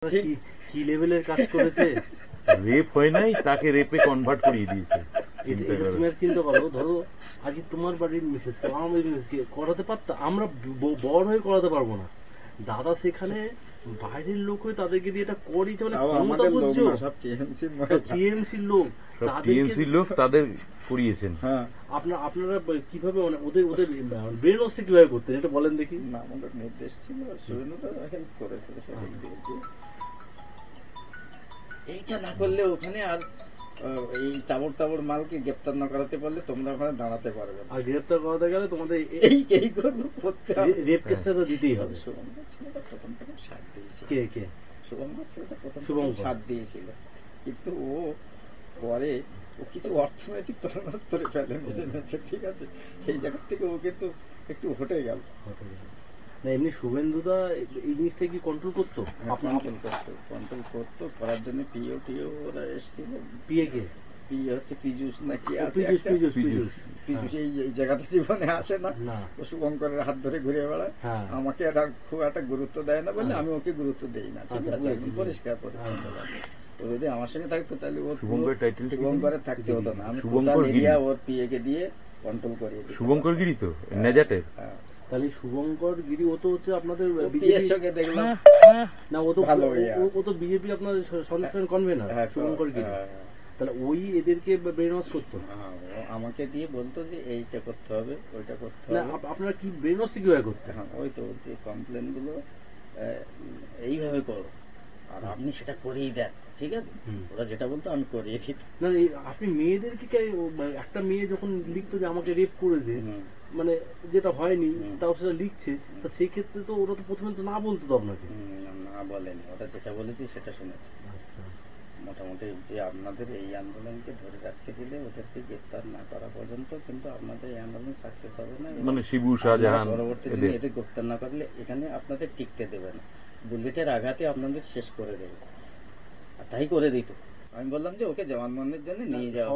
কি লেভেলের কাজ করেছে। রেপ হয় নাই, তাকে রেপে কনভার্ট করিয়ে দিয়েছে। তুমি আর চিন্তা করো, ধরো আজকে তোমার বাড়ির মিসেসকে আমার বাড়ির মিসেসকে করাতে পারতো, আমরা বড় হয়ে করাতে পারবো না। দাদা সেখানে বাইরের লোক হয়ে তাদেরকে দিয়ে এটা করিয়েছে, মানে ক্ষমতা বুঝছো, টিএমসির লোক টিএমসির লোক তাদের করিয়েছেন। আপনারা কিভাবে মানে ওদের ওদের ব্রেন ওয়াশটা কিভাবে করতেন এটা বলেন দেখি। না, আমাদের নির্দেশ ছিল, হেল্প করেছে এইটা না করলে ওখানে আর এই তাবড় তাবড় মালকে গ্রেপ্তার না করাতে পারলে তোমরা ওখানে দাঁড়াতে পারবে না। আর গ্রেপ্তার করাতে গেলে তোমাদের এই করতে রেপ কেসটা তো দিতেই হবে। শুভঙ্কর ছেলেটা প্রথম থেকে সাথ দিয়েছিল। কে শুভঙ্কর ছেলেটা প্রথম শুভঙ্কর সাথ দিয়েছিল, কিন্তু ও পরে ও কিছু অর্থনৈতিক তছনছ করে ফেলে মেসেছে, ঠিক আছে, সেই জায়গা থেকে ও কিন্তু একটু হটে গেল। না এমনি শুভেন্দুদা এই জিনিসটা কি কন্ট্রোল করতো? কন্ট্রোল করতো, করার জন্য পিও টিও ওরা এসেছিল। পিএ কে? পিও হচ্ছে পীযুষ নাকি আছে, পীযুষ এই জায়গাতে জীবনে আসে না, ও শুভঙ্করের হাত ধরে ঘুরে বেড়ায়। আমাকে খুব একটা গুরুত্ব দেয় না বলে আমি ওকে গুরুত্ব দেই না, ঠিক আছে, পরিষ্কার পরিচ্ছন্ন লাগে। ও যদি আমার সঙ্গে থাকতো তাহলে ও শুভঙ্করের থাকতে হতো না, আমি ওর পিএ কে দিয়ে কন্ট্রোল করিয়ে দিই। শুভঙ্কর গিরি তো নেজাটের। তাহলে শুভঙ্কর গিরি ও তো হচ্ছে আপনাদের বিজেপির সঙ্গে দেখলাম না, ও তো বিজেপি আপনাদের সংস্থান কনভেনার শুভঙ্কর গিরি। তাহলে ওই এদেরকে ব্রেন ওয়াশ করতো, আমাকে দিয়ে বলতো যে এইটা করতে হবে ওইটা করতে হবে। আপনারা কি ব্রেন ওয়াশ কিভাবে করতেন? ওই তো যে কমপ্লেন গুলো এইভাবে করো আর আপনি সেটা করিয়ে দেন, ঠিক আছে, ওরা যেটা বলতো আমি করিয়ে দিতাম। না আপনি মেয়েদেরকে একটা মেয়ে যখন লিখতো যে আমাকে রেপ করেছে, মানে যেটা হয়নি তাও সেটা লিখছে, তা সেক্ষেত্রে তো ওরা তো প্রথমে তো না বলতো তো আপনাকে। না বলেনি, ওরা যেটা বলেছি সেটা শুনেছি। মোটামুটি যে আপনাদের এই আন্দোলনকে ধরে রাখতে দিলে ওদেরকে গ্রেপ্তার না করা পর্যন্ত কিন্তু আপনাদের এই আন্দোলন সাকসেস হবে না, মানে শিবু শাহজাহান পরবর্তী দিনে এদের গ্রেপ্তার না করলে এখানে আপনাদের টিকতে দেবে না, বুলেটের আঘাতে আপনাদের শেষ করে দেবে। তাই করে দিত। আমি বললাম যে ওকে জবানবন্দির জন্য নিয়ে যাওয়া।